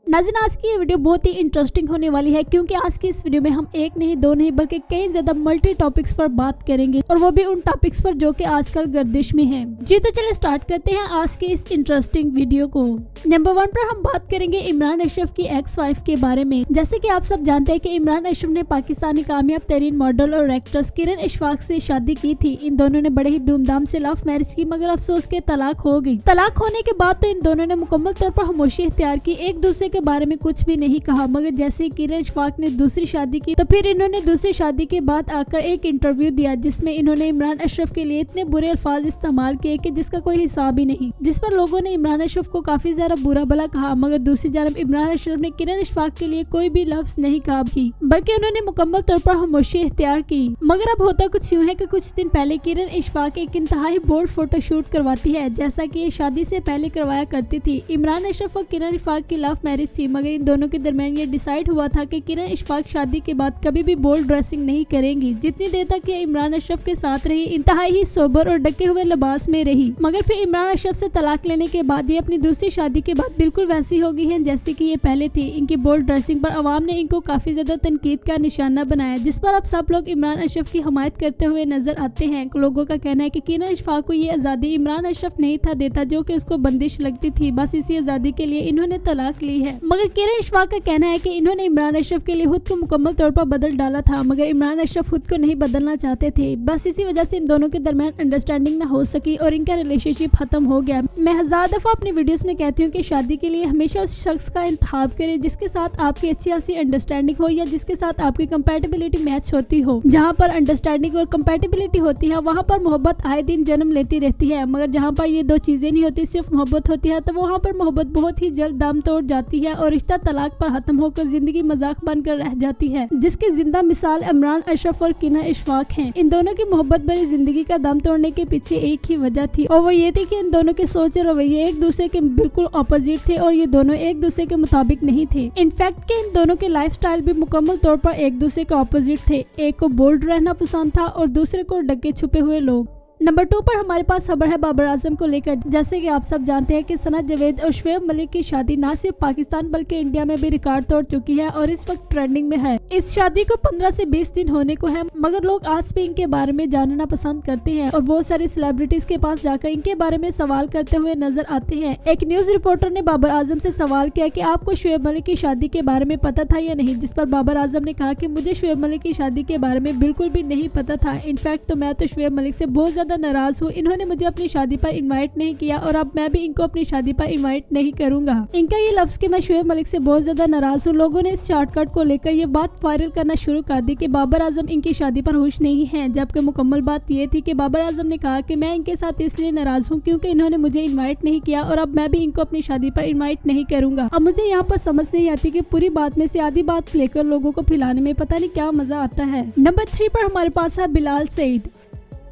नाज़रीन, आज की ये वीडियो बहुत ही इंटरेस्टिंग होने वाली है क्योंकि आज की इस वीडियो में हम एक नहीं दो नहीं बल्कि कई ज्यादा मल्टी टॉपिक्स पर बात करेंगे और वो भी उन टॉपिक्स पर जो कि आजकल गर्दिश में है। जी तो चलिए स्टार्ट करते हैं आज के इस इंटरेस्टिंग वीडियो को। नंबर 1 पर हम बात करेंगे इमरान अशरफ की एक्स वाइफ के बारे में। जैसे कि आप सब जानते हैं कि इमरान अशरफ ने पाकिस्तानी कामयाब तरीन मॉडल और एक्ट्रेस किरण इशफाक से शादी की थी। इन दोनों ने बड़े ही धूमधाम से लव मैरिज की, मगर अफसोस के तलाक हो गई। तलाक होने के बाद तो इन दोनों ने मुकम्मल तौर पर खामोशी इख्तियार की, एक दूसरे के बारे में कुछ भी नहीं कहा। मगर जैसे ही किरण इशफाक ने दूसरी शादी की तो फिर इन्होंने दूसरी शादी के बाद आकर एक इंटरव्यू दिया जिसमें इन्होंने इमरान अशरफ के लिए इतने बुरे अल्फाज इस्तेमाल किए कि जिसका कोई हिसाब ही नहीं, जिस पर लोगों ने इमरान अशरफ को काफी ज्यादा बुरा भला कहा। मगर दूसरी जानब इमरान अशरफ ने किरण इशफाक के लिए कोई भी लफ्ज नहीं कहा की, बल्कि उन्होंने मुकम्मल तौर पर खामोशी इख्तियार की। मगर अब होता कुछ यूँ है कि कुछ दिन पहले किरण इशफाक एक इंतहाई बोल्ड फोटोशूट करवाती है, जैसा कि ये शादी से पहले करवाया करती थी। इमरान अशरफ और किरण इशफाक की लव मैरिज थी, मगर इन दोनों के दरमियान ये डिसाइड हुआ था कि किरण इशफाक शादी के बाद कभी भी बोल्ड ड्रेसिंग नहीं करेंगी। जितनी देर तक ये इमरान अशरफ के साथ रही इंतहाई ही सोबर और ढके हुए लिबास में रही। मगर फिर इमरान अशरफ से तलाक लेने के बाद ये अपनी दूसरी शादी के बाद बिल्कुल वैसी हो गई है जैसी कि ये पहले थी। इनकी बोल्ड ड्रेसिंग पर अवाम ने इनको काफी ज्यादा तनकीद का निशाना बनाया, जिस पर अब सब लोग इमरान अशरफ की हमायत करते हुए नजर आते हैं। लोगों का कहना है कि किरण इशफाक को ये आजादी इमरान अशरफ नहीं था देता जो कि उसको बंदिश लगती थी, बस इसी आजादी के लिए इन्होंने तलाक ली है। मगर किरण इशफाक का कहना है कि इन्होंने इमरान अशरफ के लिए खुद को मुकम्मल तौर पर बदल डाला था, मगर इमरान अशरफ खुद को नहीं बदलना चाहते थे। बस इसी वजह से इन दोनों के दरमियान अंडरस्टैंडिंग न हो सकी और इनका रिलेशनशिप खत्म हो गया। मैं हजार दफा अपनी वीडियोस में कहती हूँ कि शादी के लिए हमेशा उस शख्स का इंतखाब करें जिसके साथ आपकी अच्छी खासी अंडरस्टैंडिंग हो या जिसके साथ आपकी कंपैटिबिलिटी मैच होती हो। जहाँ पर अंडरस्टैंडिंग और कंपैटिबिलिटी होती है वहाँ पर मोहब्बत आए दिन जन्म लेती रहती है, मगर जहाँ पर ये दो चीजें नहीं होती, सिर्फ मोहब्बत होती है, तो वहाँ पर मोहब्बत बहुत ही जल्द दम तोड़ जाती है और रिश्ता तलाक पर खत्म होकर जिंदगी मजाक बनकर रह जाती है, जिसकी जिंदा मिसाल इमरान अशरफ और किरण इशफाक हैं। इन दोनों की मोहब्बत भरी जिंदगी का दम तोड़ने के पीछे एक ही वजह थी और वो ये थी कि इन दोनों के सोच और रवैये एक दूसरे के बिल्कुल ऑपोजिट थे और ये दोनों एक दूसरे के मुताबिक नहीं थे। इनफैक्ट के इन दोनों के लाइफस्टाइल भी मुकम्मल तौर पर एक दूसरे के ऑपोजिट थे। एक को बोल्ड रहना पसंद था और दूसरे को ढके छुपे हुए लोग। नंबर 2 पर हमारे पास खबर है बाबर आजम को लेकर। जैसे कि आप सब जानते हैं कि सना जावेद और शुएब मलिक की शादी न सिर्फ पाकिस्तान बल्कि इंडिया में भी रिकॉर्ड तोड़ चुकी है और इस वक्त ट्रेंडिंग में है। इस शादी को 15 से 20 दिन होने को है, मगर लोग आज भी इनके बारे में जानना पसंद करते हैं और बहुत सारी सेलिब्रिटीज के पास जाकर इनके बारे में सवाल करते हुए नजर आते हैं। एक न्यूज रिपोर्टर ने बाबर आजम से सवाल किया कि आपको शुएब मलिक की शादी के बारे में पता था या नहीं, जिस पर बाबर आजम ने कहा कि मुझे शुएब मलिक की शादी के बारे में बिल्कुल भी नहीं पता था। इनफैक्ट तो मैं तो शुएब मलिक से बहुत ज्यादा नाराज हूँ, इन्होंने मुझे अपनी शादी पर इनवाइट नहीं किया और अब मैं भी इनको अपनी शादी पर इनवाइट नहीं करूंगा। इनका ये लफ्ज कि मैं शुएब मलिक से बहुत ज्यादा नाराज हूँ। लोगों ने इस शॉर्टकट को लेकर ये बात वायरल करना शुरू कर दी कि बाबर आजम इनकी शादी पर खुश नहीं है, जबकि मुकम्मल बात ये थी कि बाबर आजम ने कहा कि मैं इनके साथ इसलिए नाराज हूँ क्योंकि इन्होंने मुझे इन्वाइट नहीं किया और अब मैं भी इनको अपनी शादी पर इन्वाइट नहीं करूंगा। अब मुझे यहाँ पर समझ नहीं आती कि पूरी बात में से आधी बात लेकर लोगों को फैलाने में पता नहीं क्या मजा आता है। नंबर 3 पर हमारे पास है बिलाल सईद।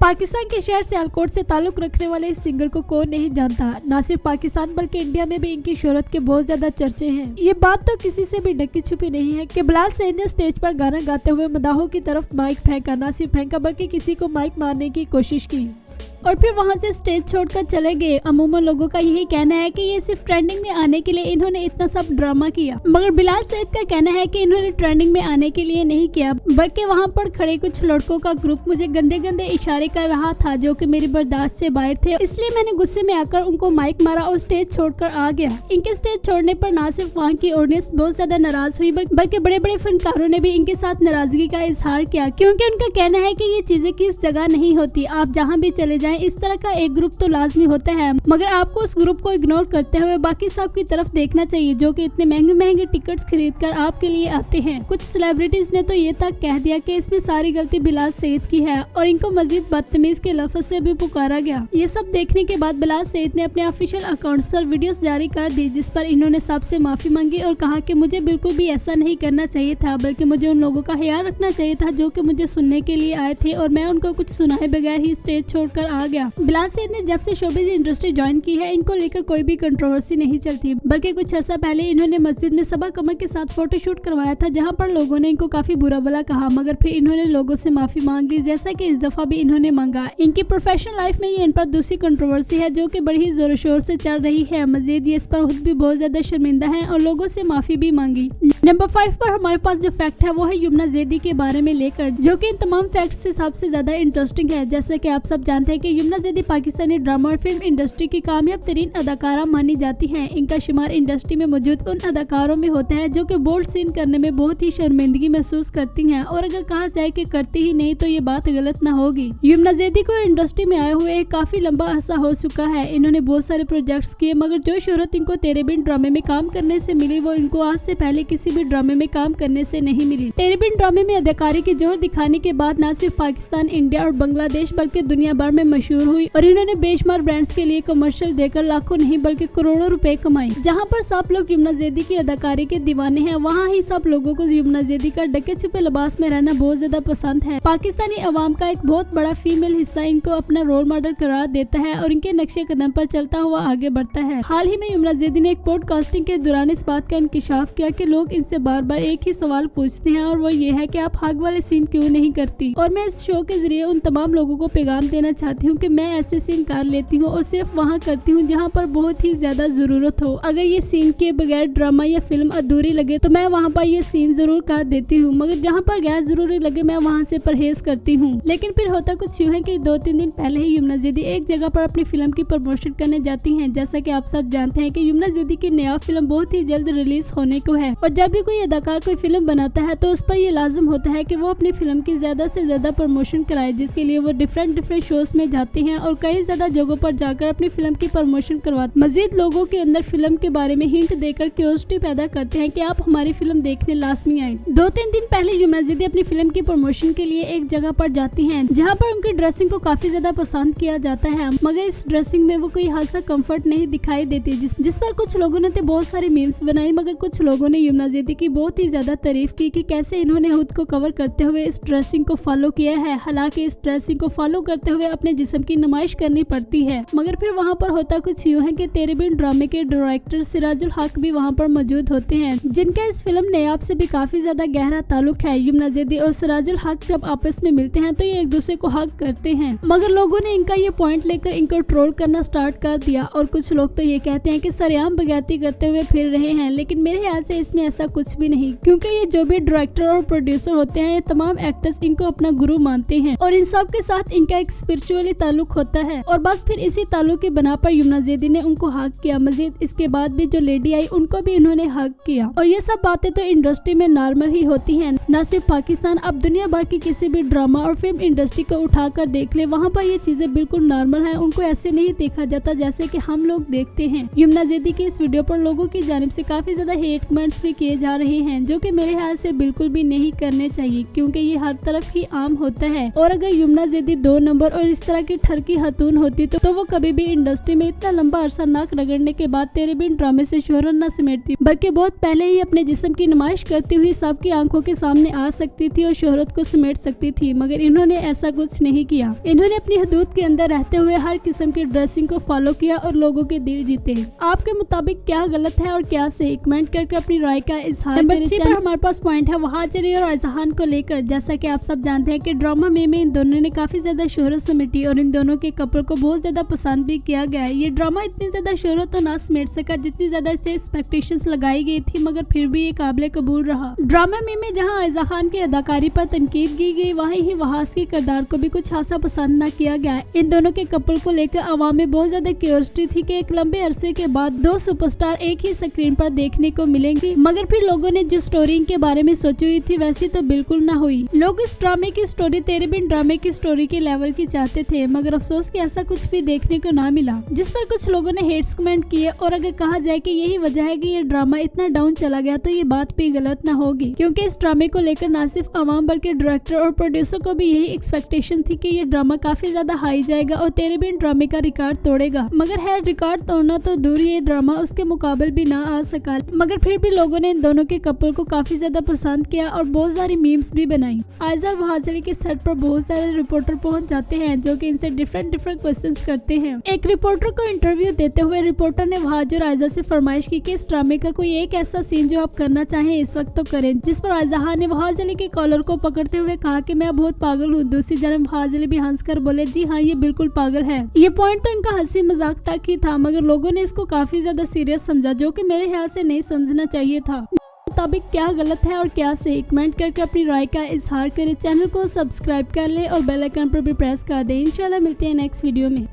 पाकिस्तान के शहर सियालकोट से ताल्लुक रखने वाले इस सिंगर को कौन नहीं जानता। न सिर्फ पाकिस्तान बल्कि इंडिया में भी इनकी शोहरत के बहुत ज्यादा चर्चे हैं। ये बात तो किसी से भी ढकी छुपी नहीं है कि बिलाल सईद ने स्टेज पर गाना गाते हुए मदाहों की तरफ माइक फेंका, न सिर्फ फेंका बल्कि किसी को माइक मारने की कोशिश की और फिर वहां से स्टेज छोड़कर चले गए। अमूमन लोगों का यही कहना है कि ये सिर्फ ट्रेंडिंग में आने के लिए इन्होंने इतना सब ड्रामा किया, मगर बिलाल सईद का कहना है कि इन्होंने ट्रेंडिंग में आने के लिए नहीं किया, बल्कि वहां पर खड़े कुछ लड़कों का ग्रुप मुझे गंदे गंदे इशारे कर रहा था जो कि मेरी बर्दाश्त से बाहर थे, इसलिए मैंने गुस्से में आकर उनको माइक मारा और स्टेज छोड़कर आ गया। इनके स्टेज छोड़ने पर न सिर्फ वहाँ की ऑडियंस बहुत ज्यादा नाराज हुई बल्कि बड़े बड़े फनकारों ने भी इनके साथ नाराजगी का इजहार किया, क्योंकि उनका कहना है कि ये चीजें किस जगह नहीं होती। आप जहाँ भी चले जाएं इस तरह का एक ग्रुप तो लाजमी होता है, मगर आपको उस ग्रुप को इग्नोर करते हुए बाकी सब की तरफ देखना चाहिए जो कि इतने महंगे महंगे टिकट्स खरीदकर आपके लिए आते हैं। कुछ सेलिब्रिटीज ने तो ये तक कह दिया कि इसमें सारी गलती बिलाल सईद की है और इनको मजीद बदतमीज के लफ्ज से भी पुकारा गया। ये सब देखने के बाद बिलाल सईद ने अपने ऑफिशियल अकाउंट्स पर वीडियोस जारी कर दी, जिस पर इन्होंने सबसे माफी मांगी और कहा कि मुझे बिल्कुल भी ऐसा नहीं करना चाहिए था, बल्कि मुझे उन लोगों का ख्याल रखना चाहिए था जो कि मुझे सुनने के लिए आए थे और मैं उनको कुछ सुनाए बगैर ही स्टेज छोड़कर कहा गया। बिलाल सईद ने जब से शोबिज़ इंडस्ट्री ज्वाइन की है, इनको लेकर कोई भी कंट्रोवर्सी नहीं चलती, बल्कि कुछ अर्सा पहले इन्होंने मस्जिद में सबा कमर के साथ फोटोशूट करवाया था, जहां पर लोगों ने इनको काफी बुरा भला कहा, मगर फिर इन्होंने लोगों से माफी मांग ली, जैसा कि इस दफा भी इन्होंने मांगा। इनकी प्रोफेशनल लाइफ में ये इन पर दूसरी कंट्रोवर्सी है जो कि बड़ी ही जोर शोर से चल रही है। मजीद ये इस पर खुद भी बहुत ज्यादा शर्मिंदा है और लोगों से माफी भी मांगी। नंबर 5 पर हमारे पास जो फैक्ट है वो है यमुना ज़ैदी के बारे में लेकर, जो कि इन तमाम फैक्ट्स से सबसे ज्यादा इंटरेस्टिंग है। जैसे कि आप सब जानते हैं कि यमुना ज़ैदी पाकिस्तानी ड्रामा और फिल्म इंडस्ट्री की कामयाब तरीन अदाकारा मानी जाती हैं। इनका शुमार इंडस्ट्री में मौजूद उन अदाकारों में होता है जो कि बोल्ड सीन करने में बहुत ही शर्मिंदगी महसूस करती हैं, और अगर कहा जाए कि करती ही नहीं तो ये बात गलत ना होगी। यमुना ज़ैदी को इंडस्ट्री में आए हुए काफी लंबा अरसा हो चुका है। इन्होंने बहुत सारे प्रोजेक्ट्स किए, मगर जो शोहरत इनको तेरे बिन ड्रामे में काम करने से मिली वो इनको आज से पहले किसी भी ड्रामे में काम करने से नहीं मिली। तेरे बिन ड्रामे में अदाकारी की जोर दिखाने के बाद न सिर्फ पाकिस्तान, इंडिया और बांग्लादेश बल्कि दुनिया भर में मशहूर हुई और इन्होंने बेशुमार ब्रांड्स के लिए कमर्शियल देकर लाखों नहीं बल्कि करोड़ों रुपए कमाए। जहाँ पर सब लोग यमुना ज़ैदी की अदाकारी के दीवाने हैं, वहाँ ही सब लोगों को यमुना ज़ैदी का ढके छुपे लिबास में रहना बहुत ज्यादा पसंद है। पाकिस्तानी अवाम का एक बहुत बड़ा फीमेल हिस्सा इनको अपना रोल मॉडल करार देता है और इनके नक्शे कदम पर चलता हुआ आगे बढ़ता है। हाल ही में यमुना ज़ैदी ने एक पॉडकास्टिंग के दौरान इस बात का इंकिशाफ किया कि लोग इनसे बार बार एक ही सवाल पूछते हैं और वो ये है कि आप हग वाले सीन क्यों नहीं करती। और मैं इस शो के जरिए उन तमाम लोगों को पैगाम देना चाहती हूँ कि मैं ऐसे सीन कर लेती हूँ और सिर्फ वहाँ करती हूँ जहाँ पर बहुत ही ज्यादा जरूरत हो। अगर ये सीन के बगैर ड्रामा या फिल्म अधूरी लगे तो मैं वहाँ पर ये सीन जरूर कर देती हूँ, मगर जहाँ पर गैर जरूरी लगे मैं वहाँ से परहेज करती हूँ। लेकिन फिर होता कुछ यूँ है कि 2-3 दिन पहले ही यमुना ज़ैदी एक जगह पर अपनी फिल्म की प्रमोशन करने जाती हैं। जैसा कि आप सब जानते हैं कि यमुना ज़ैदी की नया फिल्म बहुत ही जल्द रिलीज होने को है, और जब भी कोई अदाकार कोई फिल्म बनाता है तो उस पर यह लाजिम होता है कि वो अपनी फिल्म की ज्यादा से ज्यादा प्रमोशन कराए, जिसके लिए वो डिफरेंट शोज में जाते हैं और कई ज्यादा जगहों पर जाकर अपनी फिल्म की प्रमोशन करवाते, मजीद लोगों के अंदर फिल्म के बारे में हिंट देकर क्यूरियोसिटी पैदा करते हैं कि आप हमारी फिल्म देखने लाजमी आए। 2-3 दिन पहले यमुना ज़ैदी अपनी फिल्म की प्रमोशन के लिए एक जगह पर जाती हैं, जहां पर उनकी ड्रेसिंग को काफी ज्यादा पसंद किया जाता है, मगर इस ड्रेसिंग में वो कोई खासा कंफर्ट नहीं दिखाई देती, जिस पर कुछ लोगों ने तो बहुत सारे मीम्स बनाई, मगर कुछ लोगों ने यमुना ज़ैदी की बहुत ही ज्यादा तारीफ की कि कैसे इन्होंने खुद को कवर करते हुए इस ड्रेसिंग को फॉलो किया है। हालांकि इस ड्रेसिंग को फॉलो करते हुए अपने जिस्म की नुमाइश करनी पड़ती है। मगर फिर वहाँ पर होता कुछ यूँ है कि तेरे बिन ड्रामे के डायरेक्टर सिराजुल हक भी वहाँ पर मौजूद होते हैं, जिनका इस फिल्म नयाब से भी काफी ज्यादा गहरा ताल्लुक है। यमुना ज़ैदी और सिराजुल हक जब आपस में मिलते हैं तो ये एक दूसरे को हक करते हैं, मगर लोगों ने इनका ये पॉइंट लेकर इनको ट्रोल करना स्टार्ट कर दिया और कुछ लोग तो ये कहते हैं कि सरेआम बगैरती करते हुए फिर रहे हैं। लेकिन मेरे ख्याल से इसमें ऐसा कुछ भी नहीं, क्योंकि ये जो भी डायरेक्टर और प्रोड्यूसर होते हैं ये तमाम एक्टर्स इनको अपना गुरु मानते हैं और इन सब के साथ इनका एक स्पिरिचुअली ताल्लुक होता है, और बस फिर इसी ताल्लुक की बना पर यमुना ज़ैदी ने उनको हक किया। मजीद इसके बाद भी जो लेडी आई उनको भी इन्होंने हक किया, और ये सब बातें तो इंडस्ट्री में नॉर्मल ही होती हैं। न सिर्फ पाकिस्तान, अब दुनिया भर की किसी भी ड्रामा और फिल्म इंडस्ट्री को उठाकर देख ले, वहाँ पर ये चीजें बिल्कुल नॉर्मल है। उनको ऐसे नहीं देखा जाता जैसे कि हम लोग देखते हैं। यमुना ज़ैदी की इस वीडियो पर लोगों की जानिब से काफी ज्यादा हेट कमेंट्स भी किए जा रहे हैं, जो कि मेरे ख्याल से बिल्कुल भी नहीं करने चाहिए, क्योंकि ये हर तरफ ही आम होता है। और अगर यमुना ज़ैदी 2 नंबर और इस तरह की ठरकी हतून होती तो वो कभी भी इंडस्ट्री में इतना लंबा अरसा नाक रगड़ने के बाद तेरे बिन ड्रामे से शोहरत न समेटती, बल्कि बहुत पहले ही अपने जिस्म की नुमाइश करती हुई सबकी आंखों के सामने आ सकती थी और शोहरत को समेट सकती थी। मगर इन्होंने ऐसा कुछ नहीं किया। इन्होंने अपनी हदूद के अंदर रहते हुए हर किस्म की ड्रेसिंग को फॉलो किया और लोगों के दिल जीते। आपके मुताबिक क्या गलत है और क्या सही, कमेंट करके अपनी राय का इजहार करें। नंबर 3 पर हमारे पास पॉइंट है वहाज अली और अजहान को लेकर। जैसा कि आप सब जानते हैं कि ड्रामा में इन दोनों ने काफी ज्यादा शोहरत समेटी और इन दोनों के कपल को बहुत ज्यादा पसंद भी किया गया है। ये ड्रामा इतनी ज्यादा शोहरत तो ना समेट सका जितनी ज्यादा इसे एक्सपेक्टेशंस लगाई गई थी, मगर फिर भी ये काबिल कबूल रहा। ड्रामा में जहां अजहान की अदाकारी पर तनकीद की गई, वहीं ही वहाज के किरदार को भी कुछ खासा पसंद न किया गया। इन दोनों के कपल को लेकर आवाम में बहुत ज्यादा क्यूरियोसिटी थी कि एक लंबे अरसे के बाद 2 सुपरस्टार एक ही स्क्रीन पर देखने को मिलेंगी, मगर फिर लोगों ने जिस स्टोरी के बारे में सोची हुई थी वैसी तो बिल्कुल ना हुई। लोग इस ड्रामे की स्टोरी तेरे बिन ड्रामे की स्टोरी के लेवल की चाहते थे, मगर अफसोस कि ऐसा कुछ भी देखने को ना मिला, जिस पर कुछ लोगों ने हेट्स कमेंट किए। और अगर कहा जाए कि यही वजह है कि ये ड्रामा इतना डाउन चला गया तो ये बात भी गलत ना होगी, क्योंकि इस ड्रामे को लेकर न सिर्फ आवाम बल्कि डायरेक्टर और प्रोड्यूसर को भी यही एक्सपेक्टेशन थी कि ये ड्रामा काफी ज्यादा हाई जाएगा और तेरे बिन ड्रामे का रिकॉर्ड तोड़ेगा। मगर है रिकॉर्ड तोड़ना तो दूर, ये ड्रामा उसके मुकाबले भी ना आ सका, मगर फिर भी लोगों ने इन दोनों के कपल को काफी ज्यादा पसंद किया और बहुत सारी मीम्स भी बनाई। आयज़ा और वहाज अली के सेट पर बहुत सारे रिपोर्टर पहुंच जाते हैं जो कि इनसे डिफरेंट क्वेश्चंस करते हैं। एक रिपोर्टर को इंटरव्यू देते हुए रिपोर्टर ने वहाज और आयजा से फरमाइश की कि इस ड्रामे का कोई एक ऐसा सीन जो आप करना चाहें इस वक्त तो करें, जिस पर आयजा ने वहाज अली के कॉलर को पकड़ते हुए कहा कि मैं बहुत पागल हूँ। दूसरी जानब वहाज अली भी हंसकर बोले, जी हाँ, ये बिल्कुल पागल है। ये पॉइंट तो इनका हंसी मजाक तक ही था, मगर लोगों ने इसको काफी ज्यादा सीरियस समझा, जो कि मेरे ख्याल से नहीं समझना चाहिए था। मुताबिक क्या गलत है और क्या सही, कमेंट करके अपनी राय का इजहार करें। चैनल को सब्सक्राइब कर ले और बेल आइकन पर भी प्रेस कर दें। इंशाल्लाह मिलते हैं नेक्स्ट वीडियो में।